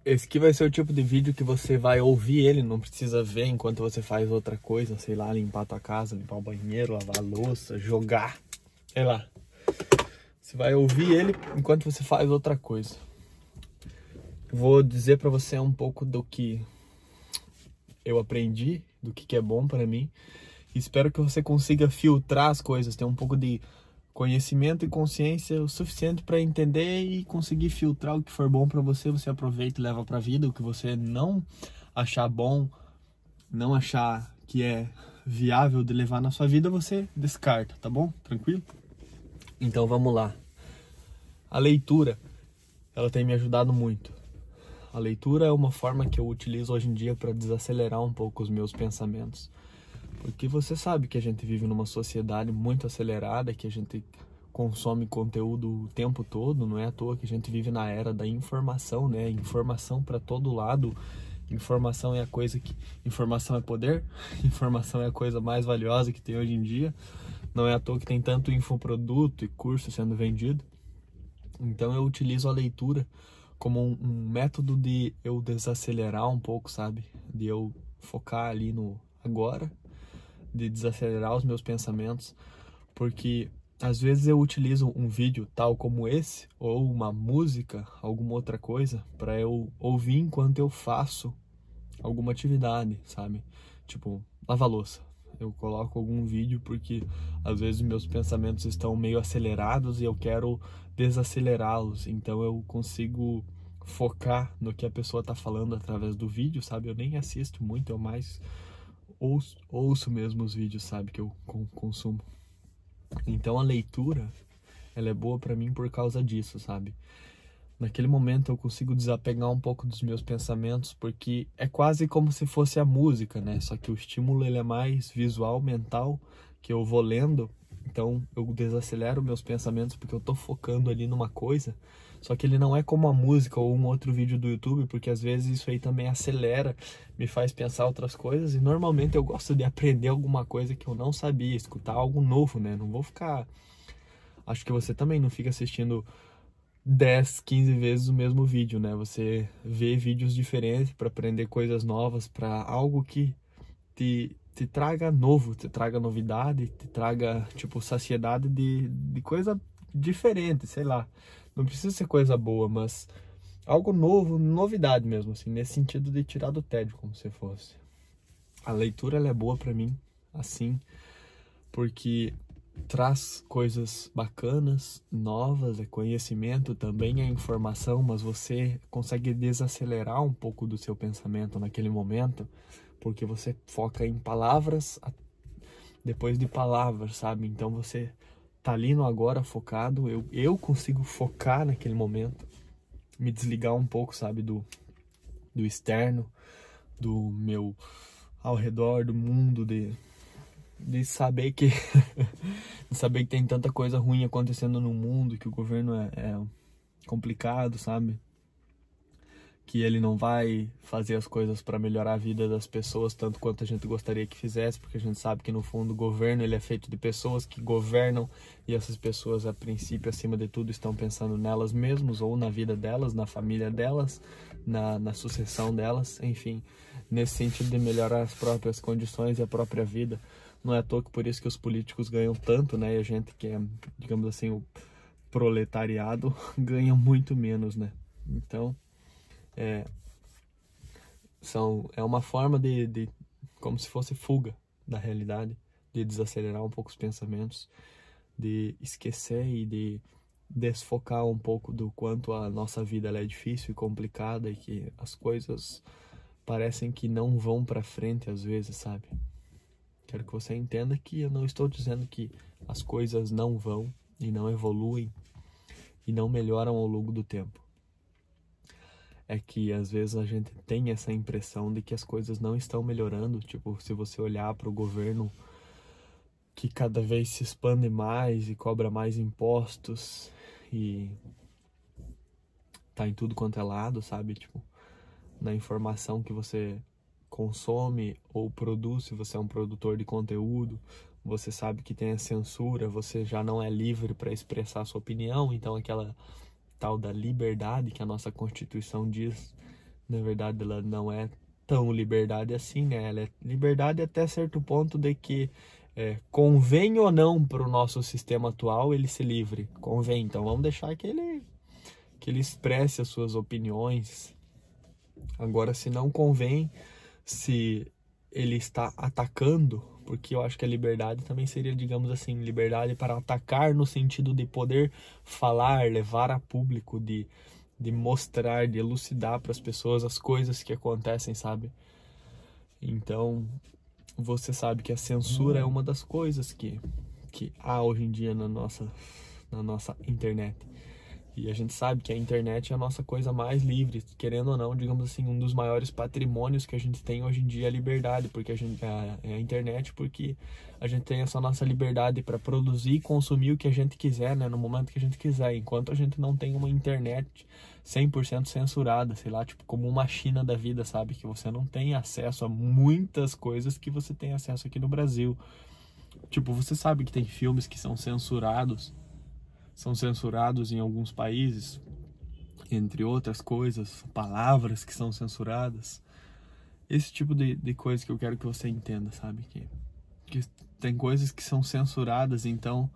Esse aqui vai ser o tipo de vídeo que você vai ouvir ele, não precisa ver enquanto você faz outra coisa, sei lá, limpar a tua casa, limpar o banheiro, lavar a louça, jogar, sei lá. Você vai ouvir ele enquanto você faz outra coisa. Vou dizer pra você um pouco do que eu aprendi, do que é bom pra mim. Espero que você consiga filtrar as coisas, ter um pouco de conhecimento e consciência o suficiente para entender e conseguir filtrar o que for bom para você, você aproveita e leva para a vida. O que você não achar bom, não achar que é viável de levar na sua vida, você descarta, tá bom? Tranquilo? Então vamos lá. A leitura, ela tem me ajudado muito. A leitura é uma forma que eu utilizo hoje em dia para desacelerar um pouco os meus pensamentos. Porque você sabe que a gente vive numa sociedade muito acelerada, que a gente consome conteúdo o tempo todo, não é à toa que a gente vive na era da informação, né? Informação para todo lado. Informação é a coisa que... Informação é poder, informação é a coisa mais valiosa que tem hoje em dia. Não é à toa que tem tanto infoproduto e curso sendo vendido. Então eu utilizo a leitura como um método de eu desacelerar um pouco, sabe? De eu focar ali no agora, de desacelerar os meus pensamentos, porque às vezes eu utilizo um vídeo tal como esse, ou uma música, alguma outra coisa, para eu ouvir enquanto eu faço alguma atividade, sabe? Tipo, lavar louça. Eu coloco algum vídeo porque às vezes meus pensamentos estão meio acelerados e eu quero desacelerá-los, então eu consigo focar no que a pessoa tá falando através do vídeo, sabe? Eu nem assisto muito, eu mais ouço mesmo os vídeos, sabe, que eu consumo. Então a leitura, ela é boa pra mim por causa disso, sabe? Naquele momento eu consigo desapegar um pouco dos meus pensamentos, porque é quase como se fosse a música, né? Só que o estímulo ele é mais visual, mental, que eu vou lendo, então eu desacelero meus pensamentos porque eu tô focando ali numa coisa. Só que ele não é como a música ou um outro vídeo do YouTube, porque às vezes isso aí também acelera, me faz pensar outras coisas, e normalmente eu gosto de aprender alguma coisa que eu não sabia, escutar algo novo, né? Não vou ficar... Acho que você também não fica assistindo 10, 15 vezes o mesmo vídeo, né? Você vê vídeos diferentes para aprender coisas novas, para algo que te traga novo, te traga novidade, te traga, tipo, saciedade de coisa diferente, sei lá. Não precisa ser coisa boa, mas algo novo, novidade mesmo, assim, nesse sentido de tirar do tédio, como se fosse. A leitura, ela é boa pra mim, assim, porque traz coisas bacanas, novas, é conhecimento, também é informação, mas você consegue desacelerar um pouco do seu pensamento naquele momento, porque você foca em palavras depois de palavras, sabe? Então você tá ali no agora focado, eu consigo focar naquele momento, me desligar um pouco, sabe, do externo, do meu ao redor, do mundo, de saber que de saber que tem tanta coisa ruim acontecendo no mundo, que o governo é complicado, sabe? Que ele não vai fazer as coisas para melhorar a vida das pessoas tanto quanto a gente gostaria que fizesse, porque a gente sabe que no fundo o governo ele é feito de pessoas que governam, e essas pessoas a princípio, acima de tudo, estão pensando nelas mesmas ou na vida delas, na família delas, na sucessão delas, enfim, nesse sentido de melhorar as próprias condições e a própria vida. Não é à toa que por isso que os políticos ganham tanto, né? E a gente que é, digamos assim, o proletariado ganha muito menos, né? Então é uma forma de como se fosse fuga da realidade, de desacelerar um pouco os pensamentos, de esquecer e de desfocar um pouco do quanto a nossa vida ela é difícil e complicada, e que as coisas parecem que não vão para frente às vezes, sabe? Quero que você entenda que eu não estou dizendo que as coisas não vão e não evoluem e não melhoram ao longo do tempo. É que às vezes a gente tem essa impressão de que as coisas não estão melhorando. Tipo, se você olhar para o governo que cada vez se expande mais e cobra mais impostos e tá em tudo quanto é lado, sabe? Tipo, na informação que você consome ou produz, se você é um produtor de conteúdo, você sabe que tem a censura, você já não é livre para expressar a sua opinião, então aquela tal da liberdade que a nossa Constituição diz Na verdade, ela não é tão liberdade assim, né? Ela é liberdade até certo ponto de que convém ou não para o nosso sistema atual ele ser livre. Convém, então vamos deixar que ele expresse as suas opiniões. Agora, se não convém, se ele está atacando, porque eu acho que a liberdade também seria, digamos assim, liberdade para atacar no sentido de poder falar, levar a público, de mostrar, de elucidar para as pessoas as coisas que acontecem, sabe? Então, você sabe que a censura é uma das coisas que há hoje em dia na nossa internet. E a gente sabe que a internet é a nossa coisa mais livre, querendo ou não, digamos assim, um dos maiores patrimônios que a gente tem hoje em dia é a liberdade, porque é a internet, porque a gente tem essa nossa liberdade para produzir e consumir o que a gente quiser, né, no momento que a gente quiser, enquanto a gente não tem uma internet 100% censurada, sei lá, tipo como uma China da vida, sabe, que você não tem acesso a muitas coisas que você tem acesso aqui no Brasil. Tipo, você sabe que tem filmes que são censurados em alguns países, entre outras coisas, palavras que são censuradas. Esse tipo de coisa que eu quero que você entenda, sabe? Que tem coisas que são censuradas, então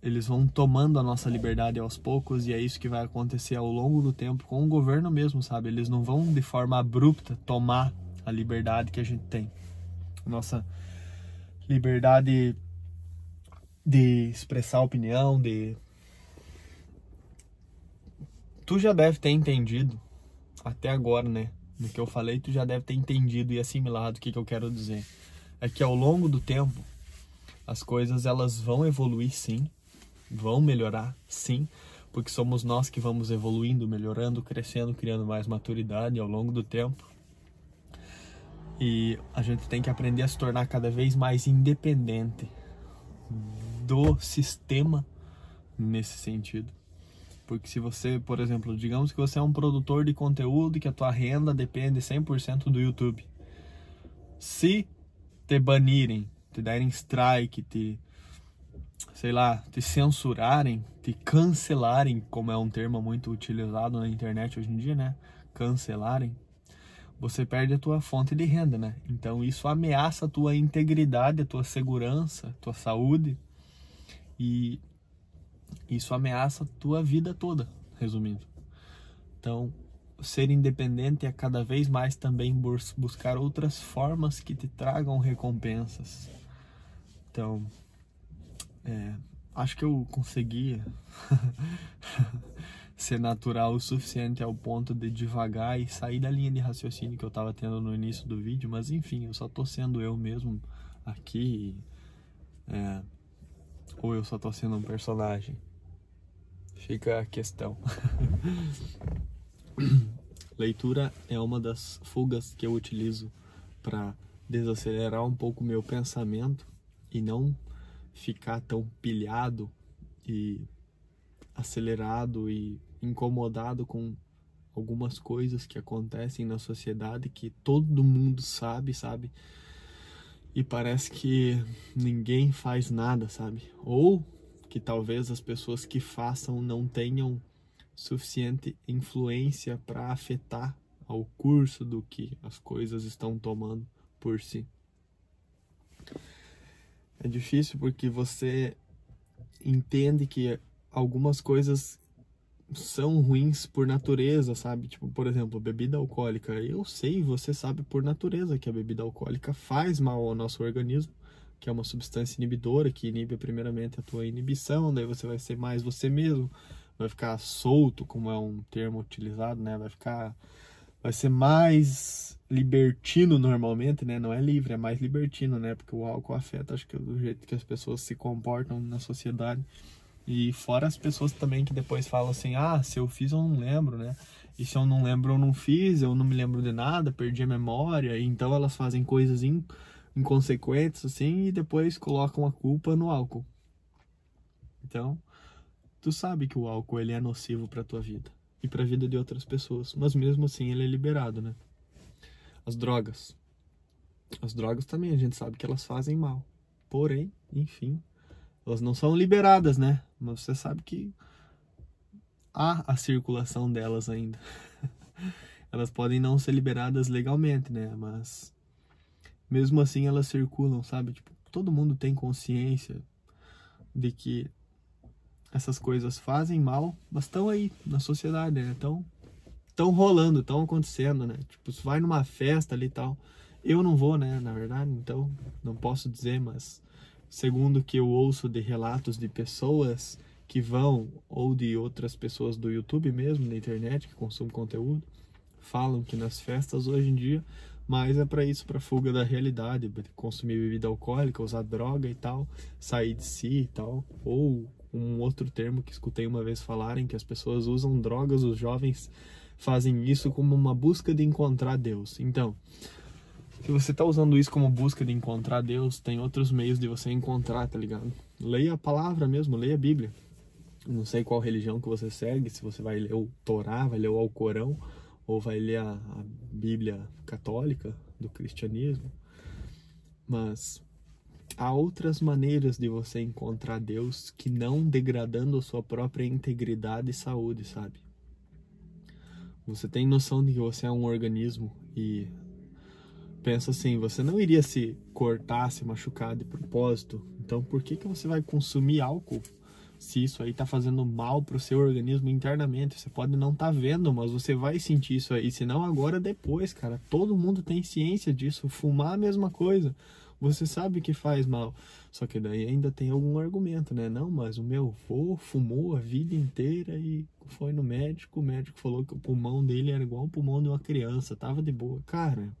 eles vão tomando a nossa liberdade aos poucos, e é isso que vai acontecer ao longo do tempo com o governo mesmo, sabe? Eles não vão de forma abrupta tomar a liberdade que a gente tem. Nossa liberdade de expressar opinião, Tu já deve ter entendido, até agora, né? No que eu falei, tu já deve ter entendido e assimilado o que eu quero dizer. É que ao longo do tempo, as coisas elas vão evoluir sim, vão melhorar sim, porque somos nós que vamos evoluindo, melhorando, crescendo, criando mais maturidade ao longo do tempo. E a gente tem que aprender a se tornar cada vez mais independente do sistema nesse sentido. Porque se você, por exemplo, digamos que você é um produtor de conteúdo e que a tua renda depende 100% do YouTube. Se te banirem, te derem strike, sei lá, te censurarem, te cancelarem, como é um termo muito utilizado na internet hoje em dia, né? Cancelarem, você perde a tua fonte de renda, né? Então isso ameaça a tua integridade, a tua segurança, a tua saúde, e isso ameaça a tua vida toda, resumindo. Então, ser independente é cada vez mais também buscar outras formas que te tragam recompensas. Então, acho que eu consegui ser natural o suficiente ao ponto de devagar e sair da linha de raciocínio que eu estava tendo no início do vídeo, mas enfim, eu só tô sendo eu mesmo aqui, ou eu só tô sendo um personagem? Fica a questão. Leitura é uma das fugas que eu utilizo para desacelerar um pouco o meu pensamento e não ficar tão pilhado e acelerado e incomodado com algumas coisas que acontecem na sociedade que todo mundo sabe, e parece que ninguém faz nada, sabe? Ou que talvez as pessoas que façam não tenham suficiente influência para afetar ao curso do que as coisas estão tomando por si. É difícil porque você entende que algumas coisas são ruins por natureza, sabe? Tipo, por exemplo, bebida alcoólica. Eu sei, você sabe por natureza que a bebida alcoólica faz mal ao nosso organismo, que é uma substância inibidora, que inibe primeiramente a tua inibição, daí você vai ser mais você mesmo, vai ficar solto, como é um termo utilizado, né? Vai ser mais libertino normalmente, né? Não é livre, é mais libertino, né? Porque o álcool afeta, acho que do jeito que as pessoas se comportam na sociedade. E fora as pessoas também que depois falam assim, se eu fiz eu não lembro, né? E se eu não lembro eu não fiz, eu não me lembro de nada, perdi a memória. E então elas fazem coisas inconsequentes assim e depois colocam a culpa no álcool. Então, tu sabe que o álcool ele é nocivo para tua vida e para a vida de outras pessoas, mas mesmo assim ele é liberado, né? As drogas também a gente sabe que elas fazem mal. Porém, enfim, elas não são liberadas, né? Mas você sabe que há a circulação delas ainda. elas podem não ser liberadas legalmente, né? Mas mesmo assim elas circulam, sabe? Tipo, todo mundo tem consciência de que essas coisas fazem mal, mas estão aí na sociedade, né? Estão rolando, estão acontecendo, né? Tipo, se vai numa festa ali e tal. Eu não vou, né? Na verdade, então não posso dizer, mas segundo o que eu ouço de relatos de pessoas que vão, ou de outras pessoas do YouTube mesmo, da internet, que consomem conteúdo, falam que nas festas hoje em dia, mas é para isso, para fuga da realidade, consumir bebida alcoólica, usar droga e tal, sair de si e tal, ou um outro termo que escutei uma vez falarem, que as pessoas usam drogas, os jovens fazem isso como uma busca de encontrar Deus. Então, se você tá usando isso como busca de encontrar Deus, tem outros meios de você encontrar, tá ligado? Leia a palavra mesmo, leia a Bíblia. Não sei qual religião que você segue, se você vai ler o Torá, vai ler o Alcorão, ou vai ler a Bíblia católica do cristianismo. Mas há outras maneiras de você encontrar Deus que não degradando a sua própria integridade e saúde, sabe? Você tem noção de que você é um organismo e pensa assim, você não iria se cortar, se machucar de propósito. Então por que você vai consumir álcool se isso aí tá fazendo mal pro seu organismo internamente? Você pode não tá vendo, mas você vai sentir isso aí. Se não agora, depois, cara. Todo mundo tem ciência disso. Fumar a mesma coisa. Você sabe que faz mal. Só que daí ainda tem algum argumento, né? Não, mas o meu avô fumou a vida inteira e foi no médico. O médico falou que o pulmão dele era igual ao pulmão de uma criança. Tava de boa. Cara,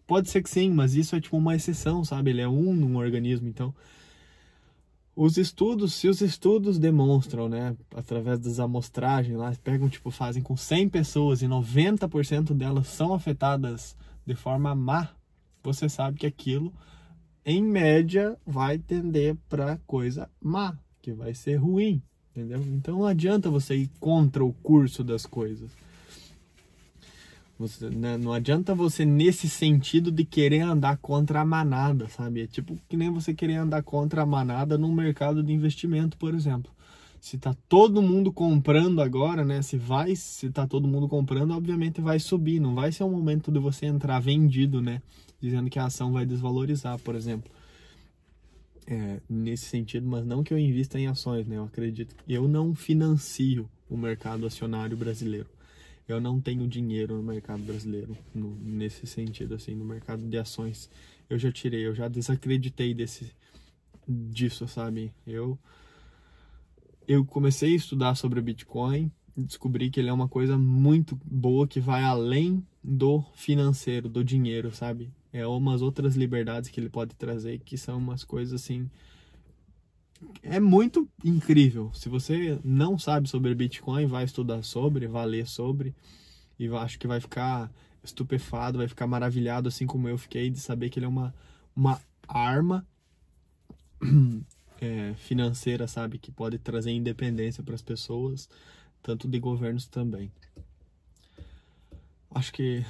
pode ser que sim, mas isso é tipo uma exceção, sabe? Ele é num organismo, então... se os estudos demonstram, né, através das amostragens, lá pegam, tipo, fazem com 100 pessoas e 90% delas são afetadas de forma má, você sabe que aquilo, em média, vai tender para coisa má, que vai ser ruim, entendeu? Então não adianta você ir contra o curso das coisas. Você, né, não adianta você nesse sentido de querer andar contra a manada, sabe? É tipo que nem você querer andar contra a manada num mercado de investimento, por exemplo. Se tá todo mundo comprando agora, né? Se tá todo mundo comprando, obviamente vai subir. Não vai ser um momento de você entrar vendido, né? Dizendo que a ação vai desvalorizar, por exemplo. Nesse sentido, mas não que eu invista em ações, né? Eu acredito que eu não financio o mercado acionário brasileiro. Eu não tenho dinheiro no mercado brasileiro, nesse sentido, assim, no mercado de ações. Eu já desacreditei disso, sabe? Eu comecei a estudar sobre o Bitcoin, descobri que ele é uma coisa muito boa, que vai além do financeiro, do dinheiro, sabe? É umas outras liberdades que ele pode trazer, que são umas coisas, assim... É muito incrível. Se você não sabe sobre Bitcoin, vai estudar sobre, vai ler sobre, e eu acho que vai ficar estupefado, vai ficar maravilhado, assim como eu fiquei, de saber que ele é uma arma financeira, sabe? Que pode trazer independência para as pessoas, tanto de governos também. Acho que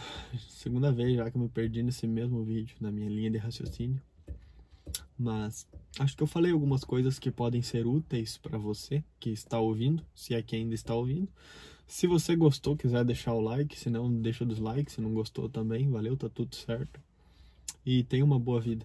segunda vez já que eu me perdi nesse mesmo vídeo, na minha linha de raciocínio. Mas acho que eu falei algumas coisas que podem ser úteis para você que está ouvindo, se é que ainda está ouvindo. Se você gostou, quiser deixar o like, se não, deixa o dislike. Se não gostou também, valeu, tá tudo certo. E tenha uma boa vida.